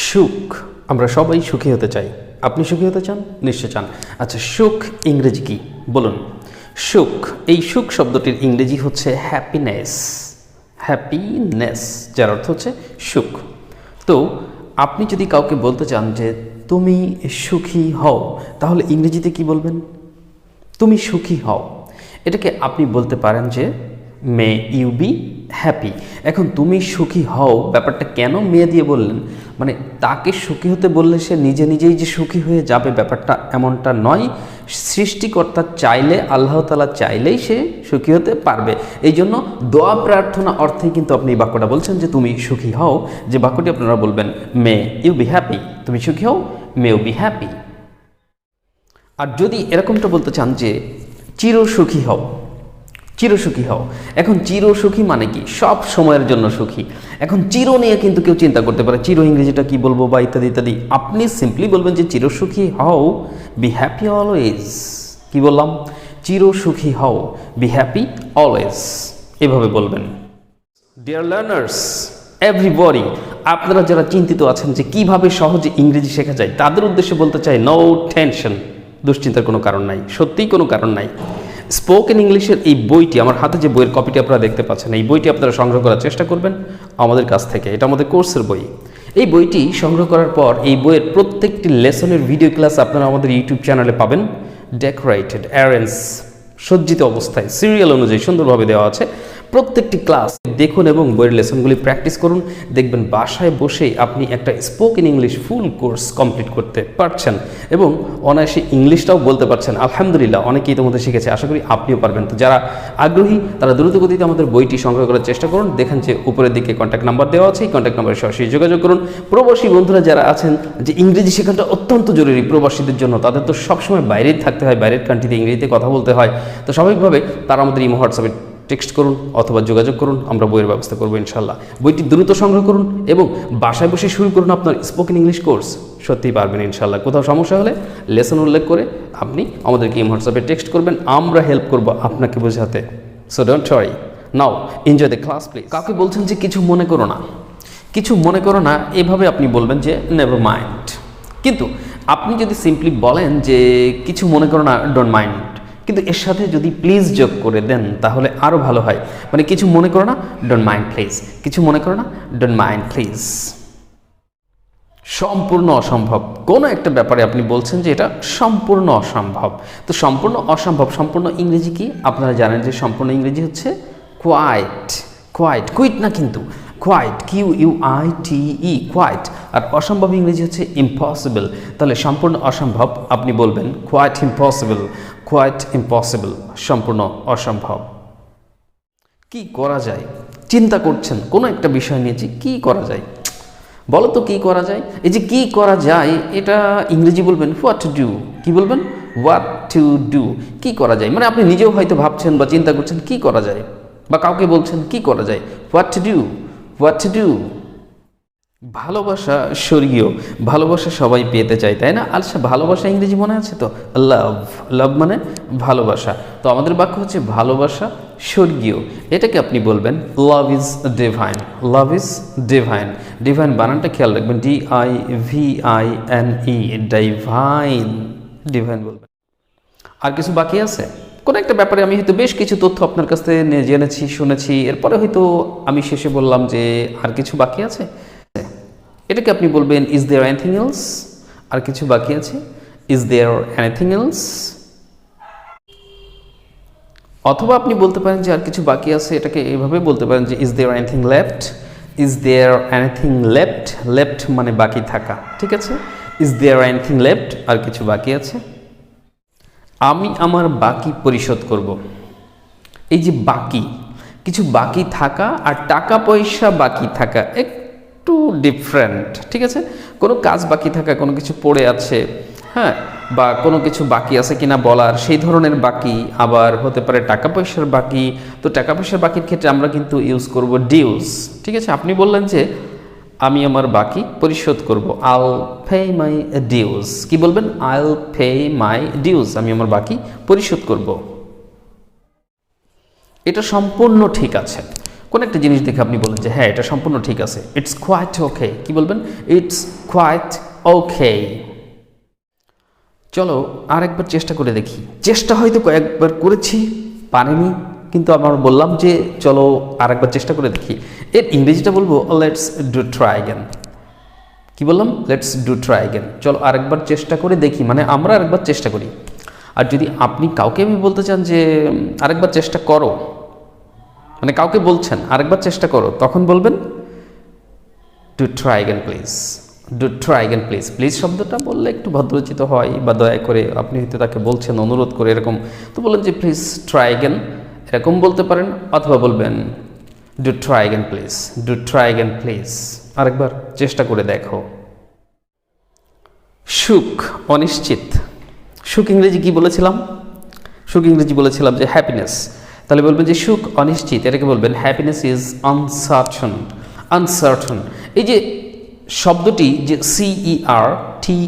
সুখ, আমরা সবাই সুখী হতে চাই। আপনি সুখী হতে চান? নিশ্চয় চান। আচ্ছা, সুখ ইংরেজি কি বলুন? সুখ, এই সুখ শব্দটির ইংরেজি হচ্ছে হ্যাপিনেস। হ্যাপিনেস, যার অর্থ হচ্ছে সুখ। তো আপনি যদি কাউকে বলতে চান যে তুমি সুখী হও, তাহলে ইংরেজিতে কি বলবেন? তুমি সুখী হও। এটাকে আপনি বলতে পারেন যে মে ইউ বি হ্যাপি। এখন তুমি সুখী হও ব্যাপারটা কেন মে দিয়ে বললেন? মানে তাকে সুখী হতে বললে সে নিজে নিজেই যে সুখী হয়ে যাবে ব্যাপারটা এমনটা নয়। সৃষ্টিকর্তা চাইলে, আল্লাহ তাআলা চাইলেই সে সুখী হতে পারবে। এই জন্য দোয়া প্রার্থনা অর্থেই কিন্তু আপনি এই বাক্যটা বলছেন যে তুমি সুখী হও। যে বাক্যটি আপনারা বলবেন মে ইউ বি হ্যাপি, তুমি সুখী হও, মে ইউ বি হ্যাপি। আর যদি এরকমটা বলতে চান যে চিরসুখী হও, চিরসুখী হও। এখন চিরসুখী মানে কি? সব সময়ের জন্য সুখী। এখন চির নিয়ে কিন্তু কেউ চিন্তা করতে পারে, চির ইংরেজিটা কি বলবো বা ইত্যাদি ইত্যাদি। আপনি সিম্পলি বলবেন যে চিরসুখী হও, বি হ্যাপি অলওয়েজ। কি বললাম? চিরসুখী হও, বি হ্যাপি অলওয়েজ, এভাবে বলবেন। ডিয়ার লার্নার্স, এভরিবডি, আপনারা যারা চিন্তিত আছেন যে কিভাবে সহজে ইংরেজি শেখা যায়, তাদের উদ্দেশ্যে বলতে চাই নো টেনশন। দুশ্চিন্তার কোনো কারণ নাই, সত্যিই কোনো কারণ নাই। স্পোকেন ইংলিশের এই বইটি, আমার হাতে যে বইয়ের কপিটি আপনারা দেখতে পাচ্ছেন, এই বইটি আপনারা সংগ্রহ করার চেষ্টা করবেন আমাদের কাছ থেকে। এটা আমাদের কোর্সের বই। এই বইটি সংগ্রহ করার পর এই বইয়ের প্রত্যেকটি লেসনের ভিডিও ক্লাস আপনারা আমাদের ইউটিউব চ্যানেলে পাবেন। ডেকোরেটেড, অ্যারেঞ্জ, সজ্জিত অবস্থায় সিরিয়াল অনুযায়ী সুন্দরভাবে দেওয়া আছে। প্রত্যেকটি ক্লাস দেখুন এবং বইয়ের লেসনগুলি প্র্যাকটিস করুন। দেখবেন বাসায় বসেই আপনি একটা spoken English full course complete করতে পারছেন এবং অনায়াসে ইংলিশটাও বলতে পারছেন। আলহামদুলিল্লাহ, অনেকেই ইতিমধ্যে শিখেছে, আশা করি আপনিও পারবেন। তো যারা আগ্রহী তারা দ্রুত গতিতে আমাদের বইটি সংগ্রহ করার চেষ্টা করুন। দেখেন যে উপরের দিকে কন্ট্যাক্ট নাম্বার দেওয়া আছে, এই কন্ট্যাক্ট নাম্বারে সরাসরি যোগাযোগ করুন। প্রবাসী বন্ধুরা যারা আছেন, যে ইংরেজি শেখাটা অত্যন্ত জরুরি প্রবাসীদের জন্য, তাদের তো সবসময় বাইরেই থাকতে হয়, বাইরের কান্ট্রিতে ইংরেজিতে কথা বলতে হয়। তো স্বাভাবিকভাবে তারা আমাদের ইমো হোয়াটসঅ্যাপে টেক্সট করুন অথবা যোগাযোগ করুন, আমরা বইয়ের ব্যবস্থা করবো ইনশাল্লাহ। বইটি দ্রুত সংগ্রহ করুন এবং বাসায় বসে শুরু করুন আপনার স্পোকেন ইংলিশ কোর্স। সত্যিই পারবেন ইনশাল্লাহ। কোথাও সমস্যা হলে লেসন উল্লেখ করে আপনি আমাদেরকে ইমো হোয়াটসঅ্যাপে টেক্সট করবেন, আমরা হেল্প করবো আপনাকে বোঝাতে। So don't worry, now enjoy the class please. কাউকে বলছেন যে কিছু মনে করো না, কিছু মনে করো না, এভাবে আপনি বলবেন যে নেভার মাইন্ড। কিন্তু আপনি যদি সিম্পলি বলেন যে কিছু মনে করো না, ডোন্ট মাইন্ড, কিন্তু এর সাথে যদি প্লিজ যোগ করে দেন তাহলে আরও ভালো হয়। মানে কিছু মনে করো না, ডোন্ট মাইন্ড প্লিজ, কিছু মনে করো না, ডোন্ট মাইন্ড প্লিজ। সম্পূর্ণ অসম্ভব কোনো একটা ব্যাপারে আপনি বলছেন যে এটা সম্পূর্ণ অসম্ভব। তো সম্পূর্ণ অসম্ভব, সম্পূর্ণ ইংরেজি কি আপনারা জানেন যে সম্পূর্ণ ইংরেজি হচ্ছে কোয়াইট। কোয়াইট, কুইট না কিন্তু, কোয়াইট, QUITE, কোয়াইট। আর অসম্ভব ইংরেজি হচ্ছে ইম্পসিবল। তাহলে সম্পূর্ণ অসম্ভব আপনি বলবেন কোয়াইট ইম্পসিবল, কোয়াইট ইম্পসিবল, সম্পূর্ণ অসম্ভব। কি করা যায়? চিন্তা করছেন কোনো একটা বিষয় নিয়ে যে কী করা যায়, বলো তো কী করা যায়। এই যে কী করা যায় এটা ইংরেজি বলবেন হোয়াট টু ডু। কী বলবেন? হোয়াট টু ডু, কী করা যায়। মানে আপনি নিজেও হয়তো ভাবছেন বা চিন্তা করছেন কী করা যায়, বা কাউকে বলছেন কী করা যায়, what to do, what to do. ভালোবাসা স্বর্গীয়, ভালোবাসা সবাই পেতে চায়, তাই না? আচ্ছা, ভালোবাসা ইংরেজি মনে আছে তো? লাভ। লাভ মানে ভালোবাসা। তো আমাদের বাক্য হচ্ছে ভালোবাসা স্বর্গীয়। এটাকে আপনি বলবেন love is divine. Love is divine. Divine বানানটা খেয়াল রাখবেন, DIVINE, ডিভাইন, ডিভাইন বলবেন। আর কিছু বাকি আছে? কোনো একটা ব্যাপারে আমি হয়তো বেশ কিছু তথ্য আপনার কাছ থেকে জেনেছি, শুনেছি, এরপরে হয়তো আমি শেষে বললাম যে আর কিছু বাকি আছে। এটাকে আপনি বলবেন ইজ দেয়ার এনিথিং এলস। আর কিছু বাকি আছে, ইজ দেয়ার এনিথিং এলস। অথবা আপনি বলতে পারেন যে আর কিছু বাকি আছে, এটাকে এইভাবে বলতে পারেন যে is there anything left. Is there anything left, left মানে বাকি থাকা, ঠিক আছে? ইজ দেয়ার এনিথিং লেফট, আর কিছু বাকি আছে। আমি আমার বাকি পরিশোধ করব। এই যে বাকি, কিছু বাকি থাকা আর টাকা পয়সা বাকি থাকা একটু ডিফারেন্ট, ঠিক আছে? কোনো কাজ বাকি থাকা, কোনো কিছু পড়ে আছে, হ্যাঁ, বা কোনো কিছু বাকি আছে কিনা বলার, সেই ধরনের বাকি। আবার হতে পারে টাকা পয়সার বাকি। তো টাকা পয়সার বাকির ক্ষেত্রে আমরা কিন্তু ইউজ করব ডিউস, ঠিক আছে? আপনি বললেন যে আমি আমার বাকি পরিশোধ করব, আইল পে মাই ডিউস। কি বলবেন? আইল পে মাই ডিউস, আমি আমার বাকি পরিশোধ করব। এটা সম্পূর্ণ ঠিক আছে, কোন একটা জিনিস দেখে আপনি বলেন যে হ্যাঁ এটা সম্পূর্ণ ঠিক আছে, ইটস কোয়াইট ওকে। কি বলবেন? It's quite okay. চলো আরেকবার চেষ্টা করে দেখি। চেষ্টা হয়তো কয়েকবার করেছি, পারিনি, কিন্তু আমার বললাম যে চলো আরেকবার চেষ্টা করে দেখি। এর ইংরেজিটা বলবো লেটস ডু ট্রাই অ্যাগেন। কি বললাম? Let's do try again. চলো আরেকবার চেষ্টা করে দেখি, মানে আমরা আরেকবার চেষ্টা করি। আর যদি আপনি কাউকে আমি বলতে চান যে আরেকবার চেষ্টা করো, মানে কাউকে বলছেন আরেকবার চেষ্টা করো, তখন বলবেন do try again please. Do try again please. Please শব্দটা বললে একটু ভদ্রচিত হয়, বা দয়া করে আপনি হয়তো তাকে বলছেন অনুরোধ করে এরকম, তো বলেন যে প্লিজ ট্রাই অ্যাগেন, এরকম বলতে পারেন। অথবা বলবেন do try again please, do try again please, আরেকবার চেষ্টা করে দেখো। সুখ অনিশ্চিত। সুখ ইংরেজি কি বলেছিলাম? সুখ ইংরেজি বলেছিলাম যে হ্যাপিনেস। তাহলে বলবেন যে সুখ অনিশ্চিত, এটাকে বলবেন হ্যাপিনেস ইজ আনসার্টেন। আনসার্টেন, এই যে শব্দটি যে CERTAIN,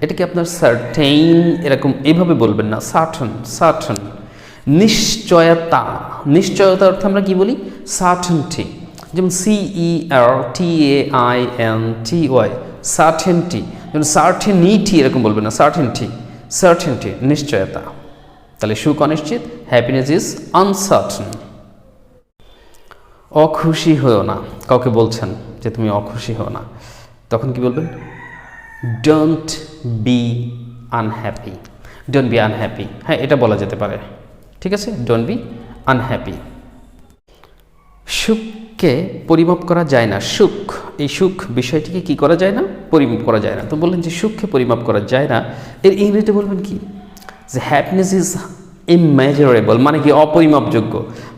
এটাকে আপনার সার্টেইন এরকম এইভাবে বলবেন না, সার্টেন। সার্টেন নিশ্চয়তা। নিশ্চয়তা অর্থে আমরা কি বলি? সার্টেনটি। যেমন CERTAINTY, সার্টেনটি। যেমন সার্টেনিটি এরকম বলবেন না, সার্টেনটি। সার্টেনটি নিশ্চয়তা। তাহলে সুখ অনিশ্চিত, হ্যাপিনেস ইজ আনসার্টেন। অখুশি হয়েও না। কাউকে বলছেন যে তুমি অখুশি হও না, তখন কি বলবেন? Don't be unhappy. Don't be unhappy, হ্যাঁ এটা বলা যেতে পারে, ঠিক আছে, ডোন্ট বি আনহ্যাপি। সুখকে পরিমাপ করা যায় না। সুখ, এই সুখ বিষয়টিকে কি করা যায় না? পরিমাপ করা যায় না। তো বললেন যে সুখকে পরিমাপ করা যায় না, এর ইংরেজিতে বলবেন কি? যে হ্যাপিনেস ইজ ইমেজারেবল, মানে কি? অপরিমাপযোগ্য।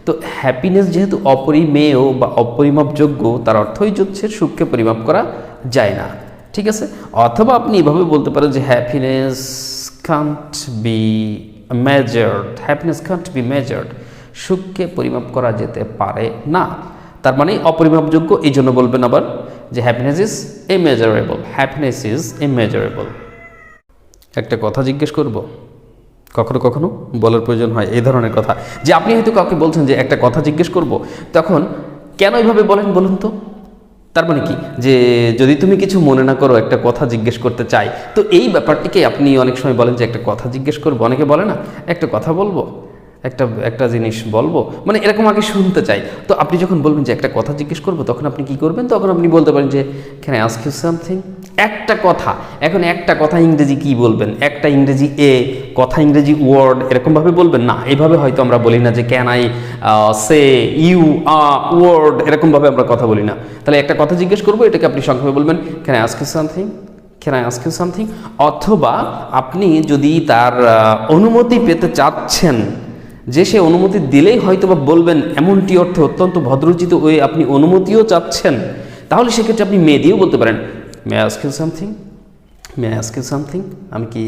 তো হ্যাপিনেস যেহেতু অপরিমেয় বা অপরিমাপযোগ্য, তার অর্থই হচ্ছে সুখকে পরিমাপ করা যায় না, ঠিক আছে। অথবা আপনি এভাবে বলতে পারেন যে happiness can't be measured. Happiness can't be measured, সুখকে পরিমাপ করা যেতে পারে না, তার মানে অপরিমাপযোগ্য। এই জন্য বলবেন আবার যে happiness is immeasurable. Happiness is immeasurable. একটা কথা জিজ্ঞেস করব, কখনো কখনো বলার প্রয়োজন হয় এই ধরনের কথা, যে আপনি হয়তো কাউকে বলছেন যে একটা কথা জিজ্ঞেস করব, তখন কেন এইভাবে বলেন বলুন তো? তার মানে কি? যে যদি তুমি কিছু মনে না করো একটা কথা জিজ্ঞেস করতে চাই, তো এই ব্যাপারটিকে আপনি অনেক সময় বলেন যে একটা কথা জিজ্ঞেস করবো। অনেকে বলে না একটা কথা বলবো, একটা জিনিস বলবো, মানে এরকম আগে শুনতে চাই। তো আপনি যখন বলবেন যে একটা কথা জিজ্ঞেস করবো, তখন আপনি কি করবেন? তখন আপনি বলতে পারেন যে can I ask you something. একটা কথা, এখন একটা কথা ইংরেজি কি বলবেন? একটা ইংরেজি কথা ইংরেজি ওয়ার্ড এরকমভাবে বলবেন না। এইভাবে হয়তো আমরা বলি না যে can I say you word, এরকমভাবে আমরা কথা বলি না। তাহলে একটা কথা জিজ্ঞেস করবো, এটাকে আপনি সংক্ষেপে বলবেন can I ask you something, can I ask you something. অথবা আপনি যদি তার অনুমতি পেতে চাচ্ছেন, যে সে অনুমতি দিলেই হয়তো বা বলবেন, এমনটি অর্থে অত্যন্ত ভদ্রচিত ওয়ে আপনি অনুমতিও চাচ্ছেন, তাহলে সেক্ষেত্রে আপনি মে দিয়েও বলতে পারেন may I ask you something, may I ask you something. আমি কি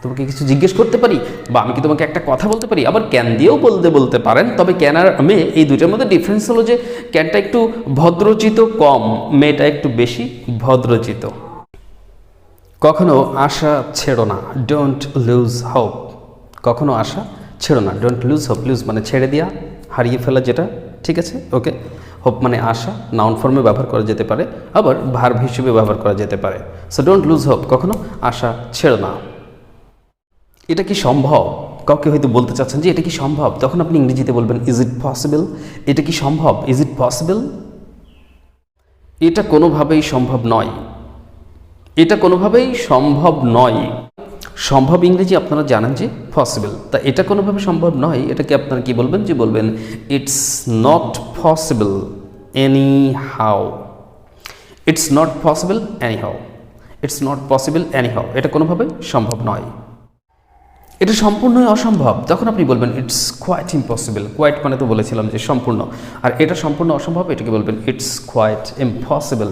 তোমাকে কিছু জিজ্ঞেস করতে পারি, বা আমি কি তোমাকে একটা কথা বলতে পারি? আবার ক্যান দিয়েও বলতে পারেন। তবে ক্যান আর মে এই দুইটার মধ্যে ডিফারেন্স হলো যে ক্যানটা একটু ভদ্রচিত কম, মেটা একটু বেশি ভদ্রচিত। কখনো আশা ছেড়ো না, ডোন্ট লুজ হোপ। কখনো আশা ছেড়ো না, ডোন্ট লুজ হোপ। লুজ মানে ছেড়ে দেওয়া, হারিয়ে ফেলা যেটা, ঠিক আছে, ওকে। হোপ মানে আশা, নাউন ফর্মে ব্যবহার করা যেতে পারে, আবার ভার্ব হিসেবে ব্যবহার করা যেতে পারে। সো ডোন্ট লুজ হোপ, কখনো আশা ছেড়ো না। এটা কি সম্ভব? কাউকে হয়তো বলতে চাচ্ছেন যে এটা কি সম্ভব, তখন আপনি ইংরেজিতে বলবেন ইজ ইট পসিবল। এটা কি সম্ভব? Is it possible. এটা কোনোভাবেই সম্ভব নয়, এটা কোনোভাবেই সম্ভব নয়। সম্ভব ইংরেজি আপনারা জানেন যে পসিবল, তা এটা কোনোভাবে সম্ভব নয়, এটাকে আপনারা কি বলবেন? যে বলবেন it's not possible any how. It's not possible any how. It's not possible any how, এটা কোনোভাবে সম্ভব নয়, এটা সম্পূর্ণই অসম্ভব। তখন আপনি বলবেন ইটস কোয়াইট ইম্পসিবল। কোয়াইট মানে তো বলেছিলাম যে সম্পূর্ণ, আর এটা সম্পূর্ণ অসম্ভব, এটাকে বলবেন it's quite impossible.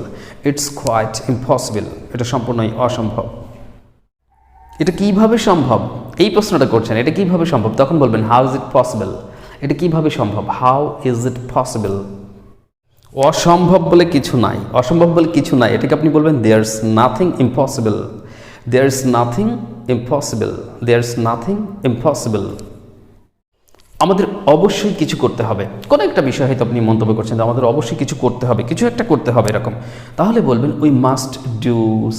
It's quite impossible, এটা সম্পূর্ণই অসম্ভব। এটা কিভাবে সম্ভব? এই প্রশ্নটা করছেন, এটা কিভাবে সম্ভব? তখন বলবেন হাউ ইজ ইট পসিবল। এটা কিভাবে সম্ভব? How is it possible. অসম্ভব বলে কিছু নাই, অসম্ভব বলে কিছু নাই, এটাকে আপনি বলবেন there is nothing impossible. There is nothing impossible. There is nothing impossible. আমাদের অবশ্যই কিছু করতে হবে। কোনো একটা বিষয় হয়তো আপনি মন্তব্য করছেন যে আমাদের অবশ্যই কিছু করতে হবে, কিছু একটা করতে হবে এরকম, তাহলে বলবেন উই মাস্ট ডু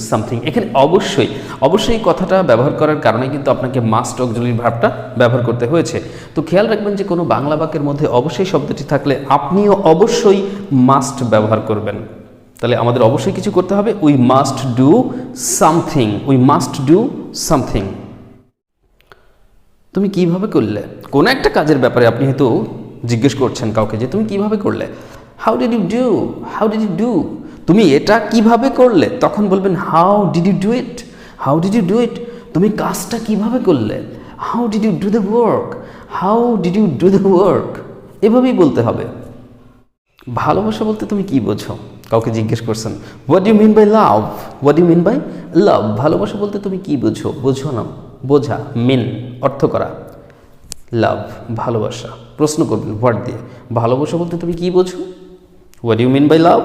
সামথিং। এখানে অবশ্যই অবশ্যই কথাটা ব্যবহার করার কারণে কিন্তু আপনাকে মাস্ট অক্সিলারি ভার্বটা ব্যবহার করতে হয়েছে। তো খেয়াল রাখবেন যে কোনো বাংলা বাক্যের মধ্যে অবশ্যই শব্দটি থাকলে আপনিও অবশ্যই মাস্ট ব্যবহার করবেন। তাহলে আমাদের অবশ্যই কিছু করতে হবে, we must do something, we must do something. তুমি কিভাবে করলে? কোনো একটা কাজের ব্যাপারে আপনি হয়তো জিজ্ঞেস করছেন কাউকে যে তুমি কিভাবে করলে, how did you do, how did you do, তুমি এটা কিভাবে করলে, তখন বলবেন how did you do it, how did you do it, তুমি কাজটা কিভাবে করলে, how did you do the work, how did you do the work, এভাবেই বলতে হবে। ভালোবাসা বলতে তুমি কি বোঝো? কাউকে জিজ্ঞেস করছেন what do you mean by love, what do you mean by love, ভালোবাসা বলতে তুমি কি বোঝো? বোঝো না, বোঝা, মিন অর্থ করা, লাভ ভালোবাসা। প্রশ্ন করবেন হোয়াট দিয়ে, ভালোবাসা বলতে তুমি কি বোঝো? What do you mean by love.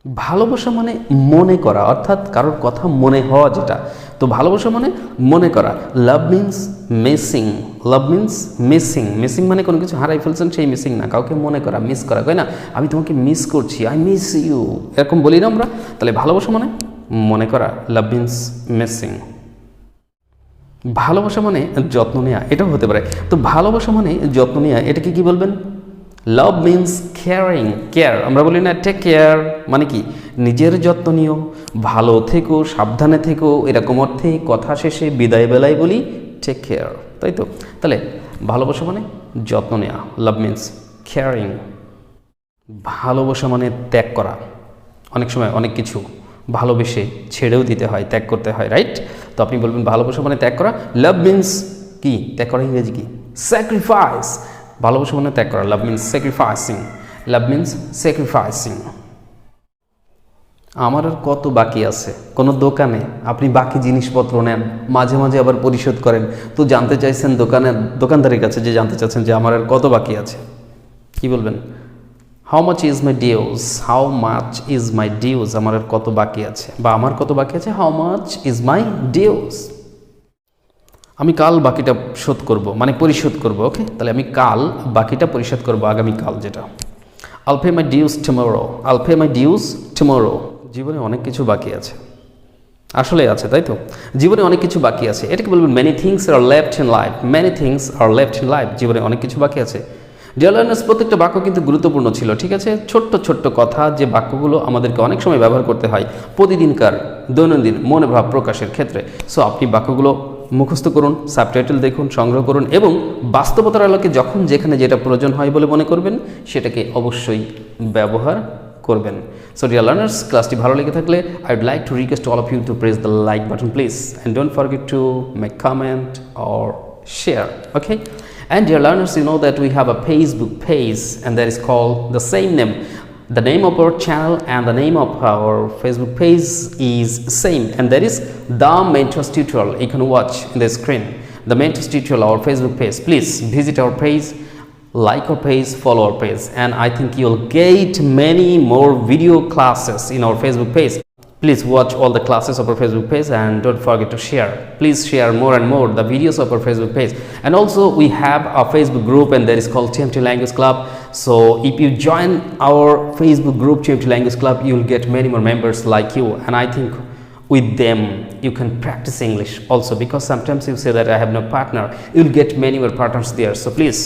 ভালোবাসা মানে মনে করা, অর্থাৎ কারোর কথা মনে হওয়া যেটা, তো ভালোবাসা মানে মনে করা। লাভ মিন্স মিসিং, লাভ মিন্স মিসিং, মিসিং মানে কোনো কিছু হারাই ফেলছেন সেই মিসিং না, কাউকে মনে করা, মিস করা, তাই না? আমি তোমাকে মিস করছি, আই মিস ইউ, এরকম বলি না আমরা? তাহলে ভালোবাসা মানে মনে করা, লাভ মিন্স মিসিং। ভালোবাসা মানে যত্ন নেওয়া, এটাও হতে পারে। তো ভালোবাসা মানে যত্ন নেওয়া, এটাকে কি বলবেন? লাভ মিন্স কেয়ারিং, কেয়ার আমরা বলি না, টেক কেয়ার মানে কি নিজের যত্ন নিও, ভালো থেকো, সাবধানে থেকো, এরকম অর্থে কথা শেষে বিদায় বেলায় বলি টেক কেয়ার, তাই তো? তাহলে ভালোবাসা মানে যত্ন নেওয়া, লাভ মিন্স কেয়ারিং। ভালোবাসা মানে ত্যাগ করা, অনেক সময় অনেক কিছু ভালোবেসে ছেড়েও দিতে হয়, ত্যাগ করতে হয়, রাইট? তো আপনি বলবেন ভালোবাসা মানে ত্যাগ করা। লাভ মিন্স কি ত্যাগ করা, ইংরেজি কি? স্যাক্রিফাইস। ভালোবাসা মানে ত্যাগ করা, লাভ মিন্স স্যাক্রিফাইসিং, লাভ মিন্স স্যাক্রিফাইসিং। আমার আর কত বাকি আছে? কোনো দোকানে আপনি বাকি জিনিসপত্র নেন, মাঝে মাঝে আবার পরিশোধ করেন, তো জানতে চাইছেন দোকানদারের কাছে, যে জানতে চাচ্ছেন যে আমার আর কত বাকি আছে, কি বলবেন? How much is my dues, how much is my dues, আমার আর কত বাকি আছে, বা আমার কত বাকি আছে, how much is my dues. আমি কাল বাকিটা শোধ করব, মানে পরিশোধ করব, ওকে? তাহলে আমি কাল বাকিটা পরিশোধ করব, আগামীকাল যেটা। I'll pay my dues tomorrow, I'll pay my dues tomorrow। জীবনে অনেক কিছু বাকি আছে, আসলে আছে, তাই তো? জীবনে অনেক কিছু বাকি আছে, এটাকে বলবেন many things are left in life, many things are left in life, জীবনে অনেক কিছু বাকি আছে। ডিয়ার লার্নার্স, প্রত্যেকটা বাক্য কিন্তু গুরুত্বপূর্ণ ছিল, ঠিক আছে? ছোট্ট ছোট্ট কথা, যে বাক্যগুলো আমাদেরকে অনেক সময় ব্যবহার করতে হয় প্রতিদিনকার দৈনন্দিন মনোভাব প্রকাশের ক্ষেত্রে। সো আপনি বাক্যগুলো মুখস্থ করুন, সাবটাইটেল দেখুন, সংগ্রহ করুন, এবং বাস্তবতার আলোকে যখন যেখানে যেটা প্রয়োজন হয় বলে মনে করবেন সেটাকে অবশ্যই ব্যবহার করবেন। সো ডিয়ার লার্নার্স, ক্লাসটি ভালো লেগে থাকলে I would like to request all of you to press the like button please, and don't forget to make comment or share, okay? And dear learners, you know that we have a Facebook page, and that is called the same name. The name of our channel and the name of our Facebook page is same, and that is The Mentors Tutorial. You can watch in the screen The Mentors Tutorial, our Facebook page. Please visit our page, like our page, follow our page, and I think you'll get many more video classes in our Facebook page. Please watch all the classes of our Facebook page, and don't forget to share. Please share more and more the videos of our Facebook page. And also we have a Facebook group, and that is called TMT Language Club. So if you join our Facebook group TMT Language Club, you'll get many more members like you, and I think with them you can practice English also, because sometimes you say that I have no partner, you'll get many more partners there. So please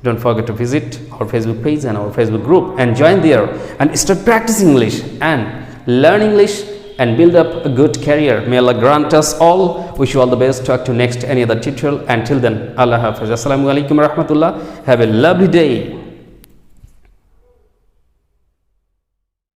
don't forget to visit our Facebook page and our Facebook group and join there and start practicing English and learn English and build up a good career. May Allah grant us all. Wish you all the best. Talk to next any other tutorial. Until then, Allah Hafiz. Assalamu alaikum wa rahmatullah. Have a lovely day.